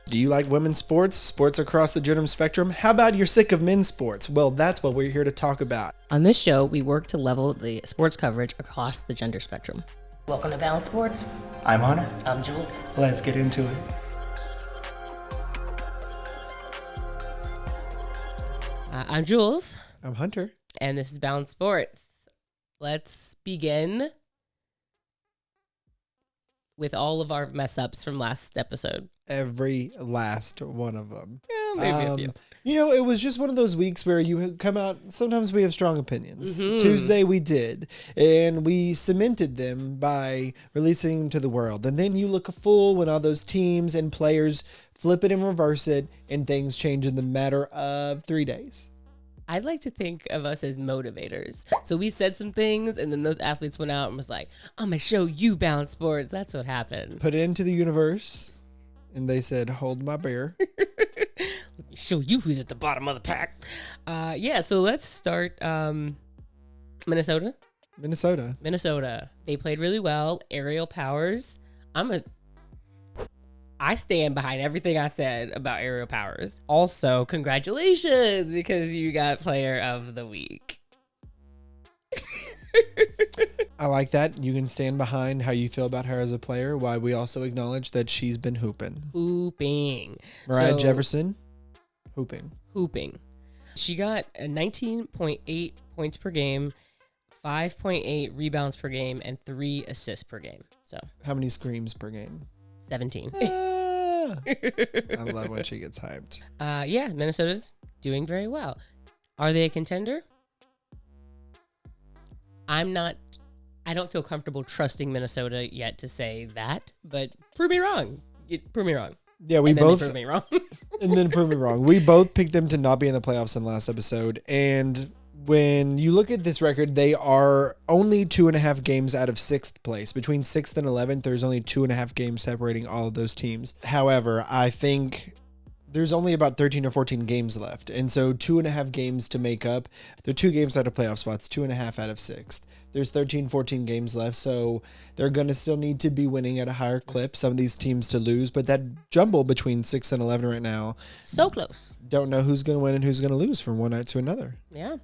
Do you like women's sports? Sports across the gender spectrum? How about you're sick of men's sports? Well, that's what we're here to talk about. On this show, we work to level the sports coverage across the gender spectrum. Welcome to Balance Sports. I'm Hunter. I'm Jewelz. Let's get into it. I'm Jewelz. I'm Hunter. And this is Balance Sports. Let's begin with all of our mess ups from last episode. Every last one of them. Yeah, maybe a few. You know, it was just one of those weeks where you come out, sometimes we have strong opinions. Mm-hmm. Tuesday we did, and we cemented them by releasing them to the world. And then you look a fool when all those teams and players flip it and reverse it, and things change in the matter of 3 days. I'd like to think of us as motivators. So we said some things, and then those athletes went out and was like, I'm going to show you Balance Sports. That's what happened. Put it into the universe, and they said, hold my beer. Let me show you who's at the bottom of the pack. So let's start Minnesota. Minnesota. They played really well. Aerial powers. I stand behind everything I said about aerial powers. Also, congratulations, because you got player of the week. I like that. You can stand behind how you feel about her as a player, while we also acknowledge that she's been hooping. Mariah Jefferson, hooping. She got a 19.8 points per game, 5.8 rebounds per game, and 3 assists per game. So how many screams per game? 17. I love when she gets hyped. Minnesota's doing very well. Are they a contender? I don't feel comfortable trusting Minnesota yet to say that, but prove me wrong. Yeah, we both prove me wrong. and then prove me wrong. We both picked them to not be in the playoffs in the last episode, and when you look at this record, they are only 2.5 games out of 6th place. Between 6th and 11th, there's only 2.5 games separating all of those teams. However, I think there's only about 13 or 14 games left. And so 2.5 games to make up. They're 2 games out of playoff spots, 2.5 out of 6th. There's 13, 14 games left. So they're going to still need to be winning at a higher clip. Some of these teams to lose. But that jumble between 6 and 11 right now. So close. Don't know who's going to win and who's going to lose from one night to another. Yeah.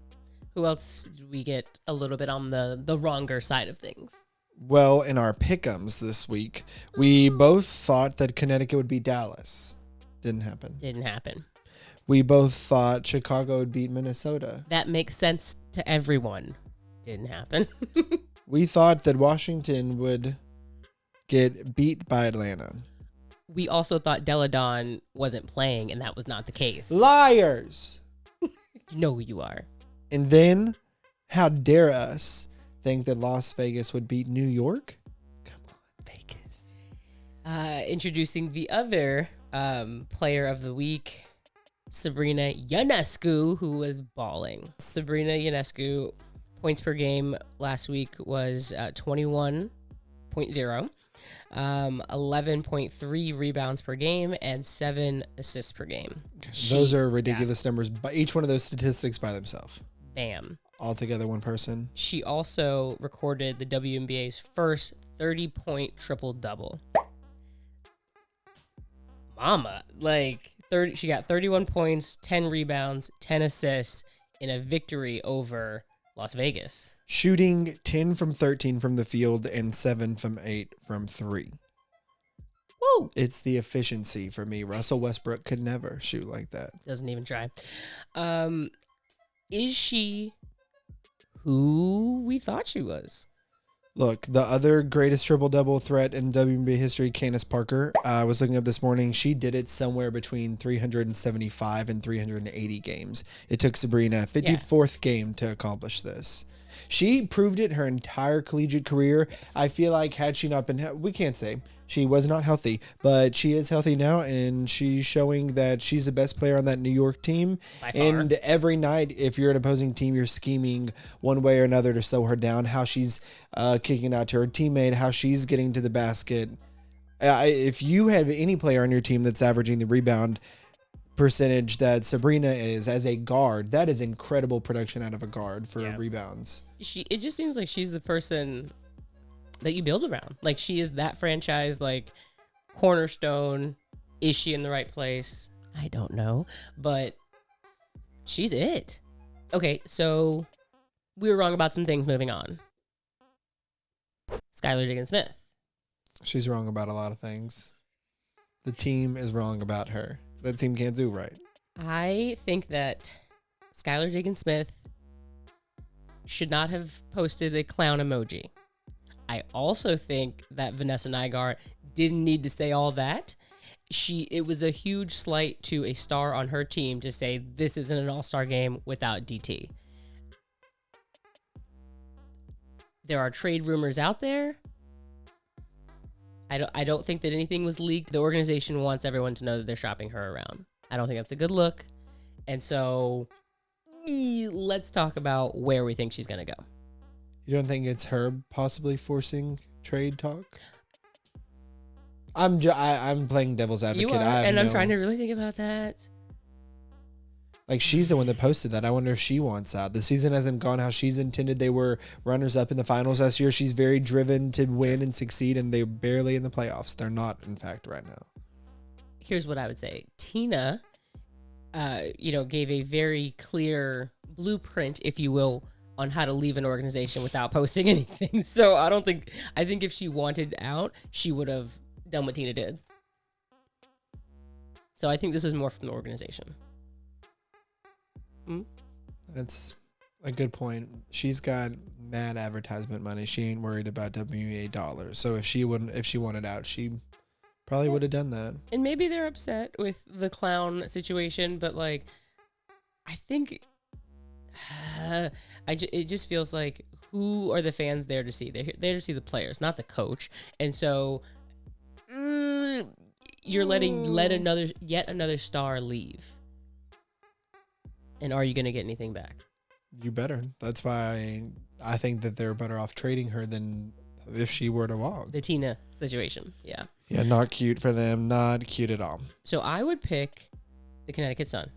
Who else did we get a little bit on the wronger side of things? Well, in our pick'ems this week, we both thought that Connecticut would beat Dallas. Didn't happen. We both thought Chicago would beat Minnesota. That makes sense to everyone. Didn't happen. We thought that Washington would get beat by Atlanta. We also thought Deladon wasn't playing, and that was not the case. Liars! You know who you are. And then, how dare us think that Las Vegas would beat New York? Come on, Vegas. Introducing the other player of the week, Sabrina Ionescu, who was balling. Sabrina Ionescu, points per game last week was 21.0, 11.3 rebounds per game, and 7 assists per game. Those are ridiculous numbers, but each one of those statistics by themselves. Bam. Altogether one person. She also recorded the WNBA's first 30-point triple-double. Mama, she got 31 points, 10 rebounds, 10 assists in a victory over Las Vegas. Shooting 10 from 13 from the field and 7 from 8 from 3. Woo! It's the efficiency for me. Russell Westbrook could never shoot like that. Doesn't even try. Is she who we thought she was? Look, the other greatest triple-double threat in WNBA history, Candace Parker, I was looking up this morning. She did it somewhere between 375 and 380 games. It took Sabrina 54th game to accomplish this. She proved it her entire collegiate career. Yes. I feel like had she not been, we can't say she was not healthy, but she is healthy now, and she's showing that she's the best player on that New York team. By far. And every night, if you're an opposing team, you're scheming one way or another to slow her down, how she's kicking out to her teammate, how she's getting to the basket. If you have any player on your team that's averaging the rebound percentage that Sabrina is as a guard, that is incredible production out of a guard for rebounds. It just seems like she's the person that you build around. Like, she is that franchise, like, cornerstone Is she in the right place? I don't know, but she's it. Okay, so we were wrong about some things. Moving on. Skylar Diggins-Smith. She's wrong about a lot of things. The team is wrong about her. That team can't do right. I think that Skylar Diggins-Smith should not have posted a clown emoji. I also think that Vanessa Nygaard didn't need to say all that. It was a huge slight to a star on her team to say this isn't an all-star game without DT. There are trade rumors out there. I don't think that anything was leaked. The organization wants everyone to know that they're shopping her around. I don't think that's a good look. And so let's talk about where we think she's going to go. You don't think it's her possibly forcing trade talk? I'm playing devil's advocate. You are, and I'm trying to really think about that. Like, she's the one that posted that. I wonder if she wants out. The season hasn't gone how she's intended. They were runners up in the finals last year. She's very driven to win and succeed, and they're barely in the playoffs. They're not, in fact, right now. Here's what I would say. Tina, gave a very clear blueprint, if you will, on how to leave an organization without posting anything. So I think if she wanted out, she would have done what Tina did. So I think this is more from the organization. That's a good point. She's got mad advertisement money. She ain't worried about WNBA dollars. So if she wanted out, she probably would have done that. And maybe they're upset with the clown situation, but like, I think it just feels like, who are the fans there to see? They're there to see the players, not the coach. And so you're let yet another star leave. And are you going to get anything back? You better. That's why I think that they're better off trading her than if she were to walk. The Tina situation. Yeah. Yeah, not cute for them. Not cute at all. So I would pick the Connecticut Sun.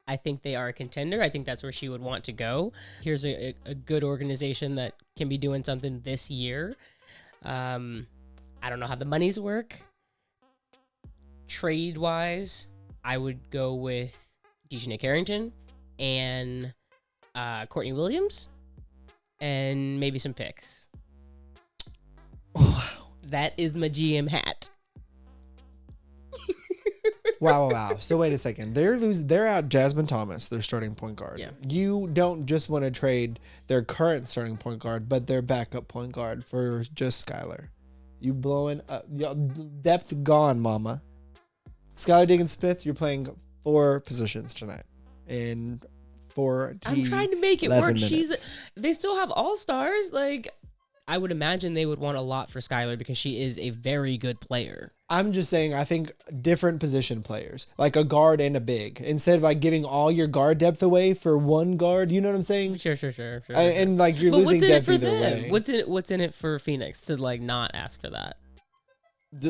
I think they are a contender. I think that's where she would want to go. Here's a good organization that can be doing something this year. I don't know how the monies work. Trade-wise, I would go with Dejanay Carrington and Courtney Williams and maybe some picks. Wow. That is my GM hat. Wow. So wait a second. They're out Jasmine Thomas, their starting point guard. Yeah. You don't just want to trade their current starting point guard, but their backup point guard for just Skylar. You blowing up. Depth gone, mama. Skylar Diggins-Smith, you're playing 4 positions tonight. And 4 I'm trying to make it work. Minutes. They still have all-stars. Like, I would imagine they would want a lot for Skylar because she is a very good player. I'm just saying, I think different position players, like a guard and a big, instead of like giving all your guard depth away for one guard. You know what I'm saying? Sure. And like you're losing depth either way. What's in it for Phoenix to like not ask for that?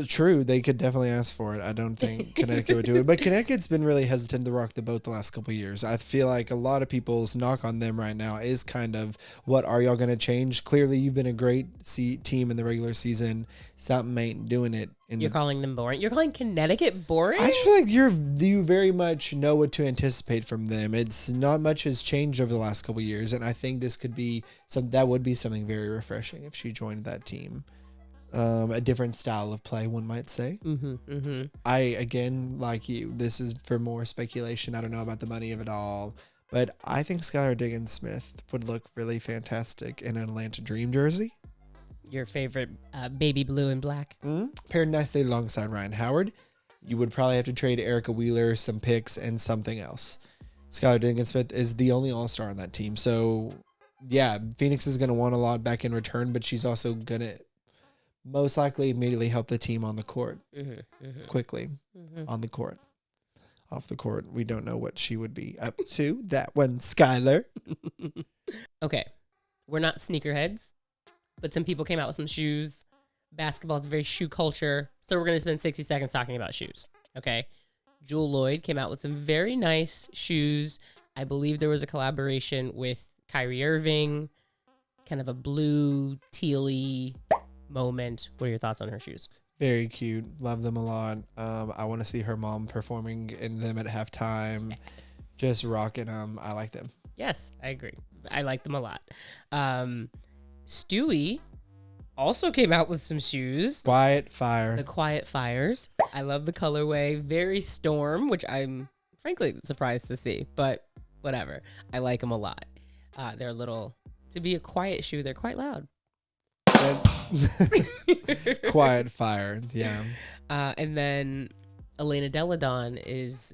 True, they could definitely ask for it. I don't think Connecticut would do it, but Connecticut's been really hesitant to rock the boat the last couple of years. I feel like a lot of people's knock on them right now is kind of, what are y'all going to change? Clearly, you've been a great team in the regular season. Something ain't doing it. You're calling them boring. You're calling Connecticut boring? I just feel like you very much know what to anticipate from them. It's not much has changed over the last couple of years, and I think this could be that would be something very refreshing if she joined that team. A different style of play, one might say. I, again, like you, this is for more speculation. I don't know about the money of it all, but I think Skylar Diggins-Smith would look really fantastic in an Atlanta Dream jersey. Your favorite baby blue and black. Paired nicely alongside Ryan Howard. You would probably have to trade Erica Wheeler, some picks, and something else. Skylar Diggins-Smith is the only all-star on that team. So, yeah, Phoenix is going to want a lot back in return, but she's also going to most likely immediately help the team on the court quickly on the court. Off the court, we don't know what she would be up to. That one, Skylar. Okay, we're not sneakerheads, but some people came out with some shoes. Basketball is a very shoe culture, so we're going to spend 60 seconds talking about shoes. Okay, Jewel Lloyd came out with some very nice shoes. I believe there was a collaboration with Kyrie Irving, kind of a blue, tealy moment. What are your thoughts on her shoes? Very cute. Love them a lot. I want to see her mom performing in them at halftime. Yes. Just rocking them. I like them. Yes, I agree. I like them a lot. Stewie also came out with some shoes. Quiet Fire. The Quiet Fires. I love the colorway. Very Storm, which I'm frankly surprised to see, but whatever. I like them a lot. They're a little, to be a quiet shoe, they're quite loud. Quiet Fire. Yeah. And then Elena Deladon is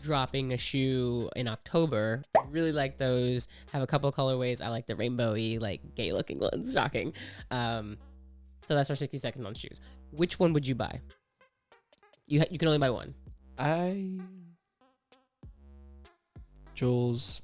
dropping a shoe in October. I really like those. Have a couple of colorways. I like the rainbowy, like gay looking ones. Shocking. So that's our 60 seconds on shoes. Which one would you buy? You can only buy one. Jewelz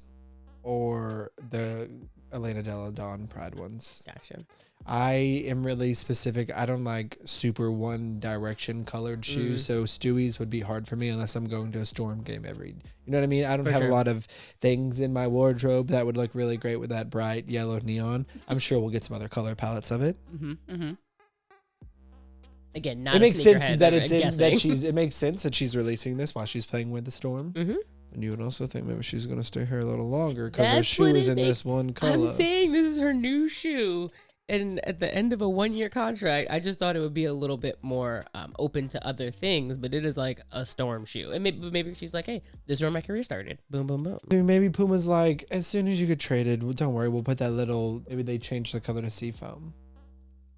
or the Elena Deladon Pride ones. Gotcha. I am really specific. I don't like super one direction colored shoes. So Stewie's would be hard for me unless I'm going to a Storm game you know what I mean? I don't have a lot of things in my wardrobe that would look really great with that bright yellow neon. I'm sure we'll get some other color palettes of it. Again, not it makes sense that it makes sense that she's releasing this while she's playing with the Storm. And you would also think maybe she's going to stay here a little longer because her shoe is in this one color. I'm saying this is her new shoe. And at the end of a 1-year contract, I just thought it would be a little bit more open to other things, but it is like a Storm shoe. And maybe she's like, hey, this is where my career started. Boom, boom, boom. Maybe Puma's like, as soon as you get traded, well, don't worry, we'll put that little, maybe they change the color to Seafoam.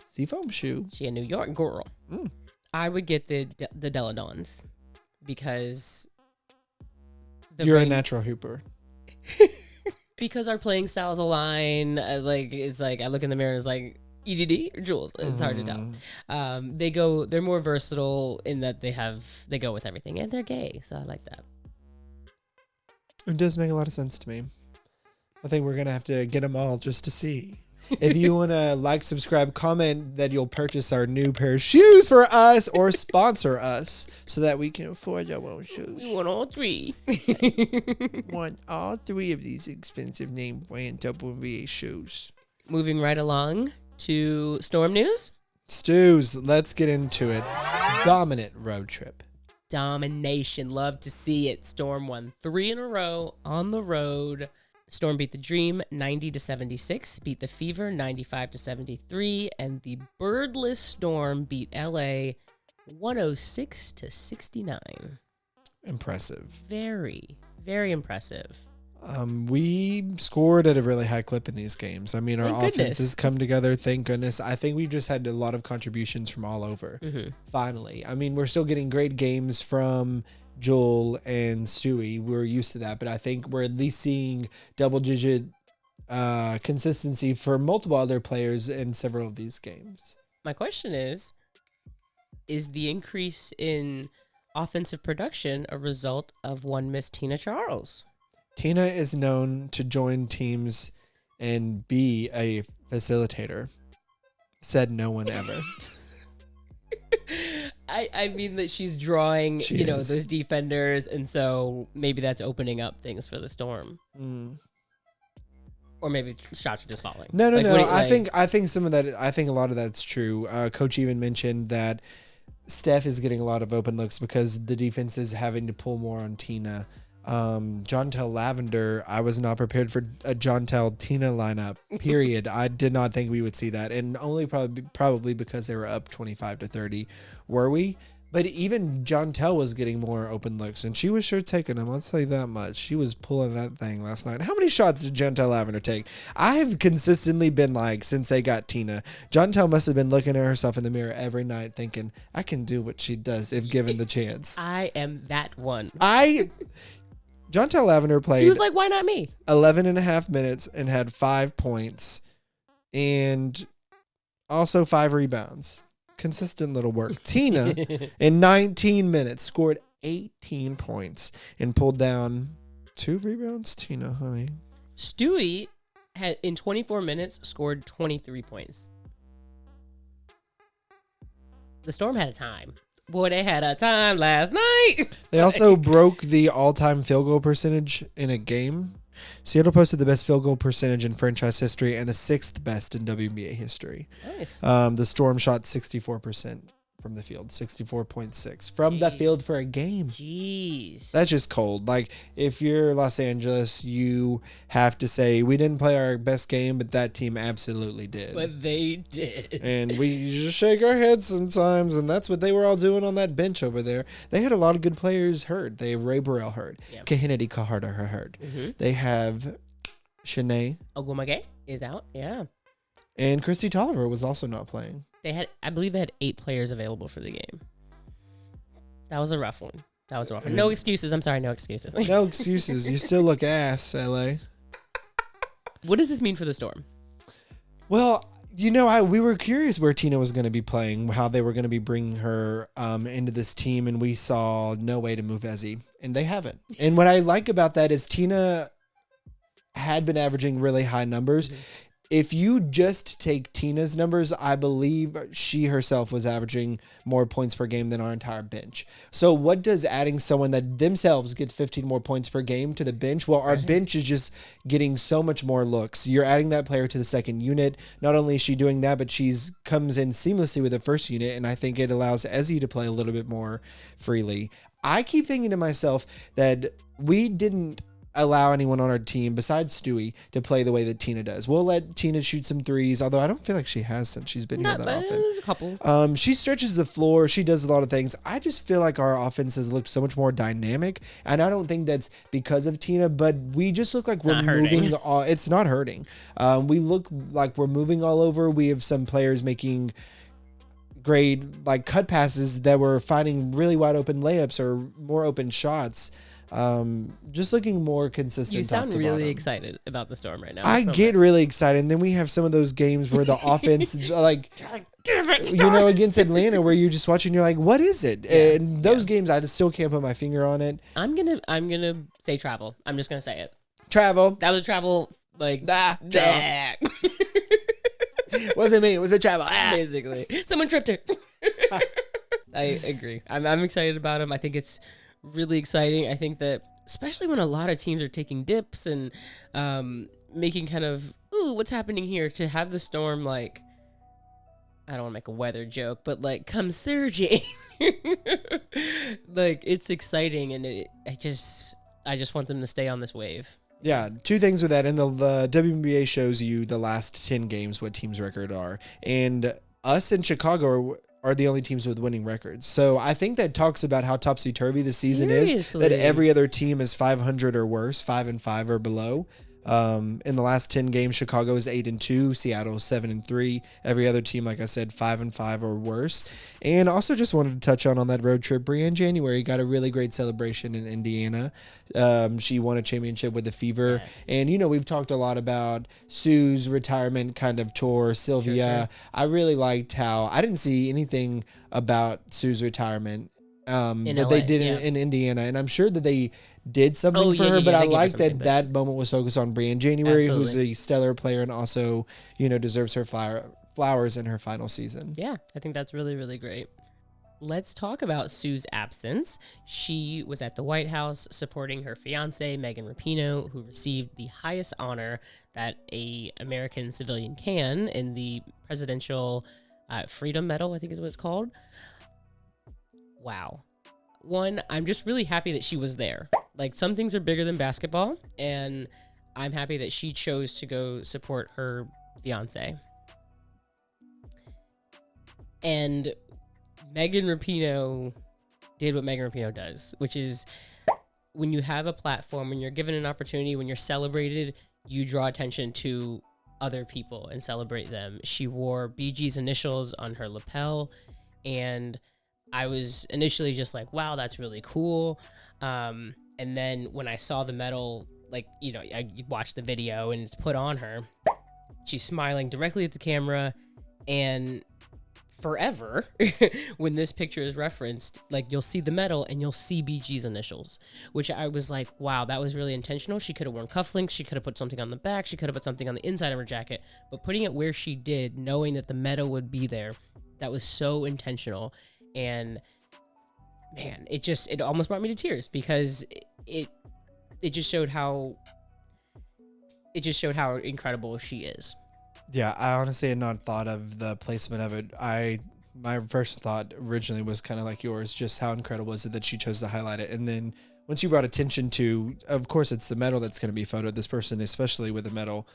Seafoam shoe. She a New York girl. I would get the Deladons because... You're a natural hooper. Because our playing styles align, it's like I look in the mirror and it's like EDD or Jewelz. It's hard to tell. They're more versatile in that they go with everything, and they're gay, so I like that. It does make a lot of sense to me. I think we're gonna have to get them all just to see. If you want to like, subscribe, comment that you'll purchase our new pair of shoes for us or sponsor us so that we can afford our own shoes. We want all three. Want all three of these expensive name brand WNBA shoes. Moving right along to Storm news. Stews, let's get into it. Dominant road trip. Domination. Love to see it. Storm won 3 in a row on the road. Storm beat the Dream 90-76, beat the Fever 95-73, and the Birdless Storm beat LA 106-69. Impressive. Very, very impressive. We scored at a really high clip in these games. I mean, our offenses come together, thank goodness. I think we just had a lot of contributions from all over, finally. I mean, we're still getting great games from Joel and Stewie. We're used to that, but I think we're at least seeing double-digit consistency for multiple other players in several of these games. My question is the increase in offensive production a result of one Miss Tina Charles? Tina is known to join teams and be a facilitator. Said no one ever. I mean that she's drawing, those defenders, and so maybe that's opening up things for the Storm. Or maybe shots are just falling. No. I think some of that. I think a lot of that's true. Coach even mentioned that Steph is getting a lot of open looks because the defense is having to pull more on Tina. Jontel Lavender, I was not prepared for a Jontel Tina lineup, period. I did not think we would see that, and only probably because they were up 25-30. Were we? But even Jontel was getting more open looks, and she was sure taking them. I'll tell you that much. She was pulling that thing last night. How many shots did Jontel Lavender take? I've consistently been like, since they got Tina, Jontel must have been looking at herself in the mirror every night thinking, I can do what she does if given the chance. I am that one. Jontel Lavender played. He was like, why not me? 11 and a half minutes and had 5 points and also 5 rebounds. Consistent little work. Tina, in 19 minutes, scored 18 points and pulled down 2 rebounds. Tina, honey. Stewie had, in 24 minutes, scored 23 points. The Storm had a time. Boy, they had a time last night. They also broke the all-time field goal percentage in a game. Seattle posted the best field goal percentage in franchise history and the 6th best in WNBA history. Nice. The Storm shot 64% from the field, 64.6 from the field for a game. Jeez. That's just cold. Like, if you're Los Angeles, you have to say, we didn't play our best game, but that team absolutely did. But they did. And we just shake our heads sometimes, and that's what they were all doing on that bench over there. They had a lot of good players hurt. They have Ray Burrell hurt. Yep. Kahinati Kahara hurt. Mm-hmm. They have Shanae Ogumage is out, yeah. And Christy Tolliver was also not playing. I believe they had 8 players available for the game. That was a rough one. No excuses. I'm sorry, no excuses. No excuses. You still look ass, LA. What does this mean for the Storm? Well, we were curious where Tina was going to be playing, how they were going to be bringing her into this team, and we saw no way to move Ezzy, and they haven't. And what I like about that is Tina had been averaging really high numbers. Mm-hmm. If you just take Tina's numbers, I believe she herself was averaging more points per game than our entire bench. So what does adding someone that themselves get 15 more points per game to the bench? Well, our bench is just getting so much more looks. You're adding that player to the second unit. Not only is she doing that, but she's comes in seamlessly with the first unit, and I think it allows Ezzy to play a little bit more freely. I keep thinking to myself that we didn't allow anyone on our team besides Stewie to play the way that Tina does. We'll let Tina shoot some threes, although I don't feel like she has since she's been here that often. A couple. She stretches the floor. She does a lot of things. I just feel like our offense has looked so much more dynamic, and I don't think that's because of Tina, but we just look like we're moving. It's not hurting. We look like we're moving all over. We have some players making great cut passes that were finding really wide open layups or more open shots. Just looking more consistent. You sound really excited about the Storm right now. I get really excited, and then we have some of those games where the offense, against Atlanta, where you're just watching, you're like, what is it? Yeah. And those games, I just still can't put my finger on it. I'm gonna say travel. I'm just gonna say it. Travel. That was travel. Wasn't me. It was a travel. Basically, someone tripped her. I agree. I'm excited about him. I think it's really exciting. I think that especially when a lot of teams are taking dips and making kind of, what's happening here, to have the Storm, I don't want to make a weather joke, but come surging. It's exciting, and I just want them to stay on this wave. Yeah, two things with that. And the WNBA shows you the last 10 games what teams' record are. And us in Chicago are the only teams with winning records. So I think that talks about how topsy-turvy the season is, that every other team is 500 or worse, 5-5 or below. In the last 10 games, Chicago is 8-2, Seattle is 7-3. Every other team, like I said, 5-5 or worse. And also just wanted to touch on that road trip. Brianne January got a really great celebration in Indiana. She won a championship with the Fever. Yes. And, we've talked a lot about Sue's retirement kind of tour, Sylvia. Sure. I really liked how I didn't see anything about Sue's retirement that they did in Indiana. And I'm sure that they did something for her, but I like that moment was focused on Brianne January, who's a stellar player and also, deserves her flowers in her final season. Yeah, I think that's really, really great. Let's talk about Sue's absence. She was at the White House supporting her fiance, Megan Rapinoe, who received the highest honor that a American civilian can in the Presidential Freedom Medal, I think is what it's called. Wow. One, I'm just really happy that she was there. Some things are bigger than basketball, and I'm happy that she chose to go support her fiance. And Megan Rapinoe did what Megan Rapinoe does, which is when you have a platform, when you're given an opportunity, when you're celebrated, you draw attention to other people and celebrate them. She wore BG's initials on her lapel, and I was initially just like, wow, that's really cool. And then when I saw the medal, I watched the video and it's put on her, she's smiling directly at the camera, and forever, when this picture is referenced, you'll see the medal and you'll see BG's initials, which I was like, wow, that was really intentional. She could have worn cufflinks. She could have put something on the back. She could have put something on the inside of her jacket, but putting it where she did, knowing that the medal would be there, that was so intentional. And man, it almost brought me to tears, because it just showed how incredible she is. Yeah, I honestly had not thought of the placement of it. my first thought originally was kind of like yours, just how incredible is it that she chose to highlight it. And then once you brought attention to, of course, it's the medal that's going to be photoed. This person, especially with the medal,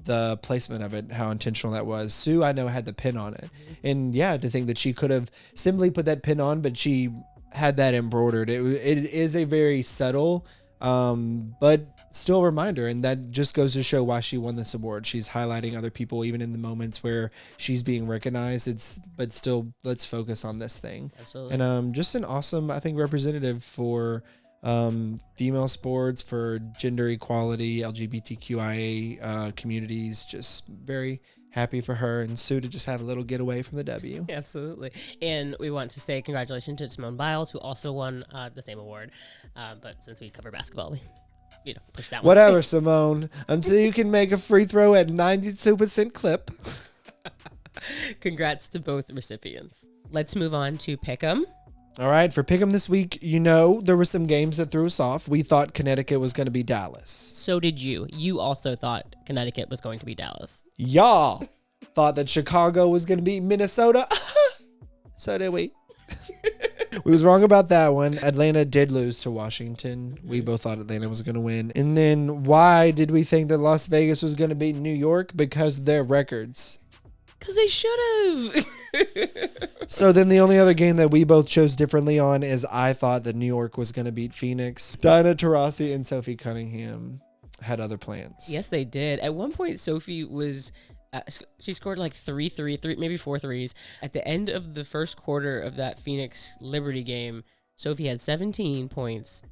the placement of it, how intentional that was. Sue, I know, had the pin on it. And yeah, to think that she could have simply put that pin on, but she had that embroidered. It is a very subtle, but still a reminder. And that just goes to show why she won this award. She's highlighting other people, even in the moments where she's being recognized. But still, let's focus on this thing. Absolutely. And just an awesome, I think, representative for female sports, for gender equality, LGBTQIA communities. Just very happy for her and Sue to just have a little getaway from the W. Absolutely. And we want to say congratulations to Simone Biles, who also won the same award. But since we cover basketball, we push that one. Whatever, Simone. Until you can make a free throw at 92% clip. Congrats to both recipients. Let's move on to Pick'em. All right, for Pick'em this week, there were some games that threw us off. We thought Connecticut was going to be Dallas. So did you. You also thought Connecticut was going to be Dallas. Y'all thought that Chicago was going to be Minnesota. So did we. We was wrong about that one. Atlanta did lose to Washington. We both thought Atlanta was going to win. And then why did we think that Las Vegas was going to beat New York? Because their records. Because they should have. So then the only other game that we both chose differently on is I thought that New York was going to beat Phoenix. Dinah Taurasi and Sophie Cunningham had other plans. Yes, they did. At one point, Sophie was... she scored like three, maybe 4 threes. At the end of the first quarter of that Phoenix Liberty game, Sophie had 17 points,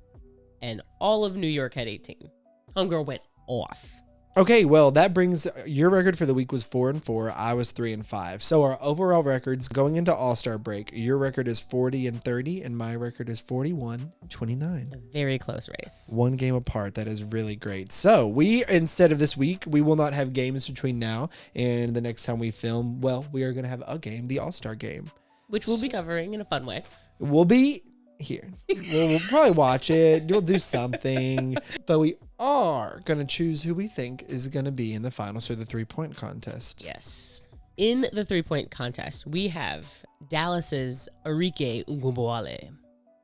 and all of New York had 18. Homegirl went off. Okay, well, that brings your record for the week was 4-4. I was 3-5. So our overall records going into All Star break, your record is 40-30, and my record is 41-29. A very close race. One game apart. That is really great. So instead of this week, we will not have games between now and the next time we film. Well, we are going to have a game, the All Star game, which we'll be covering in a fun way. We'll be here. We'll probably watch it. We'll do something, but we are going to choose who we think is going to be in the finals for the 3-point contest. Yes. In the 3-point contest, we have Dallas's Arike Ugumboale.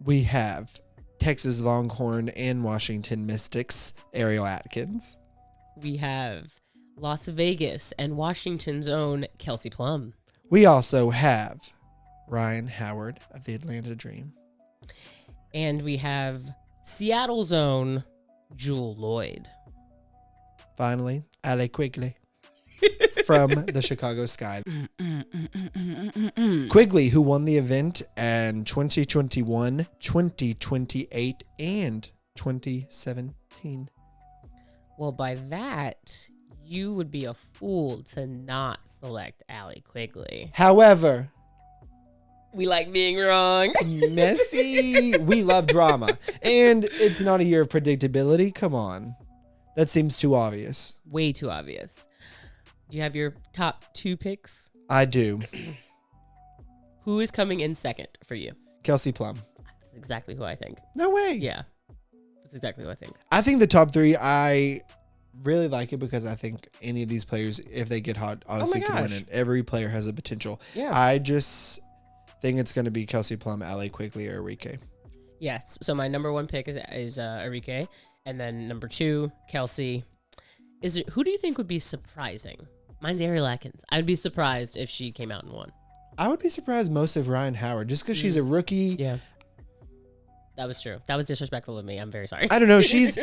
We have Texas Longhorn and Washington Mystics, Ariel Atkins. We have Las Vegas and Washington's own Kelsey Plum. We also have Ryan Howard of the Atlanta Dream. And we have Seattle's own Jewel Lloyd. Finally, Ale Quigley from the Chicago Sky. Quigley, who won the event in 2021, 2028, and 2017. Well, by that, you would be a fool to not select Allie Quigley. However, we like being wrong. Messy. We love drama. And it's not a year of predictability. Come on. That seems too obvious. Way too obvious. Do you have your top 2 picks? I do. Who is coming in second for you? Kelsey Plum. That's exactly who I think. No way. Yeah. That's exactly who I think. I think the top 3, I really like it because I think any of these players, if they get hot, obviously can win it. Every player has a potential. Yeah. I just think it's going to be Kelsey Plum, Ale Quigley, or Arike. Yes. So my number 1 pick is Arike, and then number 2, Kelsey. Who do you think would be surprising? Mine's Ariel Atkins. I'd be surprised if she came out and won. I would be surprised most of Ryan Howard, just because she's a rookie. Yeah. That was true. That was disrespectful of me. I'm very sorry. I don't know. She's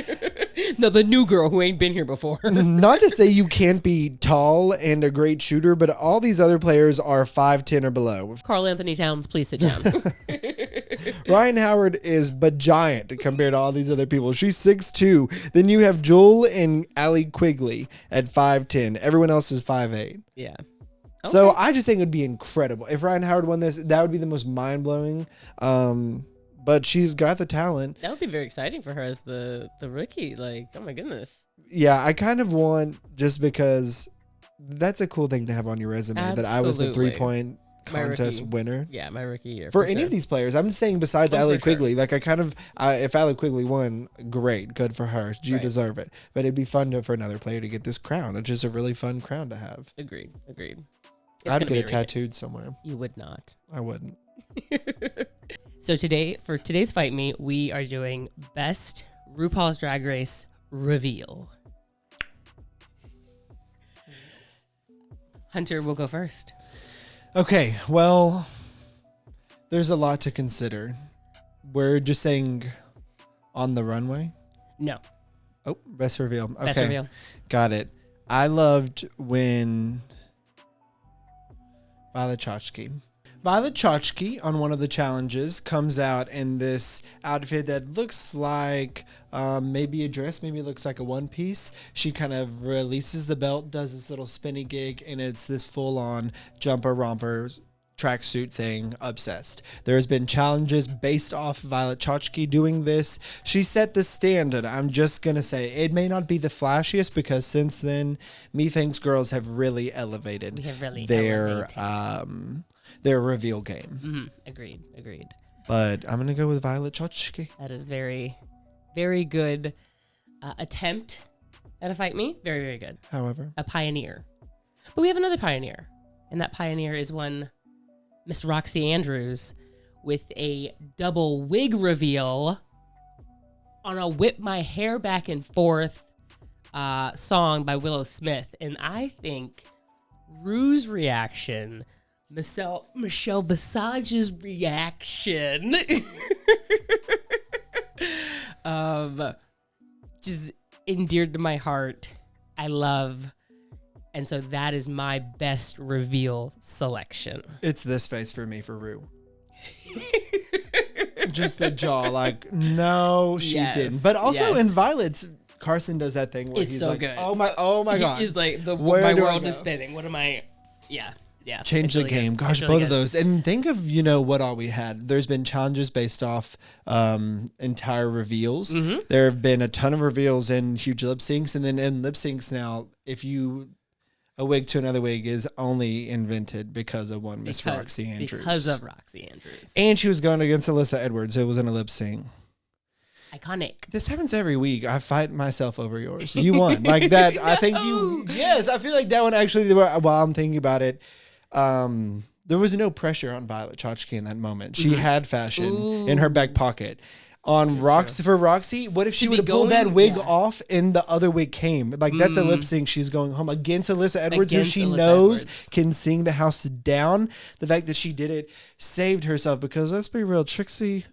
no, the new girl who ain't been here before. Not to say you can't be tall and a great shooter, but all these other players are 5'10" or below. Carl Anthony Towns, please sit down. Ryan Howard is but giant compared to all these other people. She's 6'2". Then you have Jewel and Allie Quigley at 5'10". Everyone else is 5'8". Yeah. Okay. So I just think it would be incredible. If Ryan Howard won this, that would be the most mind-blowing. But she's got the talent. That would be very exciting for her as the rookie. Like, oh my goodness. Yeah, I kind of want, just because that's a cool thing to have on your resume, Absolutely. that I was the 3-point contest winner. Yeah, my rookie year. For any of these players. I'm just saying besides Allie Quigley. Sure. Like, I kind of, if Allie Quigley won, great. Good for her. You deserve it. But it'd be fun for another player to get this crown. It's just a really fun crown to have. Agreed. I'd gonna get be it a redo. tattooed somewhere. You would not. I wouldn't. So for today's Fight Me, we are doing Best RuPaul's Drag Race Reveal. Hunter will go first. Okay, well, there's a lot to consider. We're just saying on the runway. No. Oh, best reveal. Okay, Best reveal. got it. I loved when Violet Chachki on one of the challenges comes out in this outfit that looks like maybe a dress, maybe it looks like a one piece. She kind of releases the belt, does this little spinny gig, and it's this full-on jumper romper tracksuit thing. Obsessed. There has been challenges based off Violet Chachki doing this. She set the standard. I'm just gonna say it may not be the flashiest because since then, Methinks girls have really elevated We have really their elevated. their reveal game. Mm-hmm. Agreed. But I'm gonna go with Violet Chachki. That is very, very good attempt at a Fight Me. Very, very good. However, A pioneer. But we have another pioneer. And that pioneer is one Miss Roxy Andrews with a double wig reveal on a Whip My Hair Back and Forth song by Willow Smith. And I think Rue's reaction, Michelle Visage's reaction, just endeared to my heart. I love. And so that is my best reveal selection. it's this face for me for Rue. Just the jaw, like no, she Yes, didn't. But also yes. in Violet's, Carson does that thing where It's he's so like, good. oh my god, He's like, Where my do I world go? is spinning. What am I? Yeah. Change It's the really good. game. It's Gosh, really both of good. those. And think of, what all we had. There's been challenges based off entire reveals. Mm-hmm. There have been a ton of reveals and huge lip syncs. And then in lip syncs now, a wig to another wig is only invented because of one Miss Roxy Andrews. Because of Roxy Andrews. And she was going against Alyssa Edwards. It was in a lip sync. Iconic. This happens every week. I fight myself over yours. You won. Like that. I think yes, I feel like that one actually, while I'm thinking about it, there was no pressure on Violet Chachki in that moment. She had fashion in her back pocket. On Roxy, what if she To would be have pulled that going- wig yeah. off and the other wig came? Like that's a lip sync. She's going home against Alyssa Edwards, Against who she Alyssa knows Edwards. can sing the house down. The fact that she did it saved herself because let's be real, not Trixie.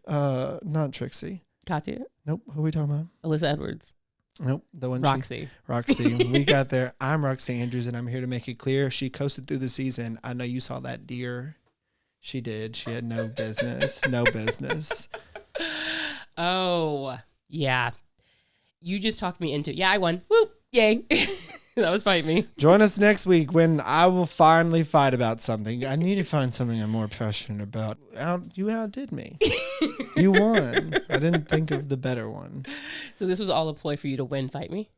Katya. Nope. Who are we talking about? Alyssa Edwards. Nope. The one Roxy. Roxy. We got there. I'm Roxy Andrews, and I'm here to make it clear. She coasted through the season. I know you saw that, dear. She did. She had no business. No business. Oh, yeah. You just talked me into. Yeah, I won. Woo! Yay! That was Fight Me. Join us next week when I will finally fight about something. I need to find something I'm more passionate about. You outdid me. You won. I didn't think of the better one. So this was all a ploy for you to win Fight Me.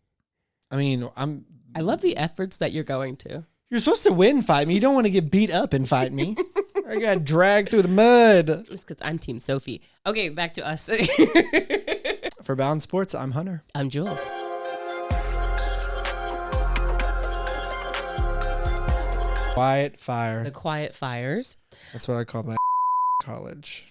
I mean, I love the efforts that you're going to. You're supposed to win Fight Me. You don't want to get beat up and Fight Me. I got dragged through the mud. It's because I'm Team Sophie. Okay, back to us. For Balance Sports, I'm Hunter. I'm Jewelz. Quiet Fire. The Quiet Fires. That's what I call my college.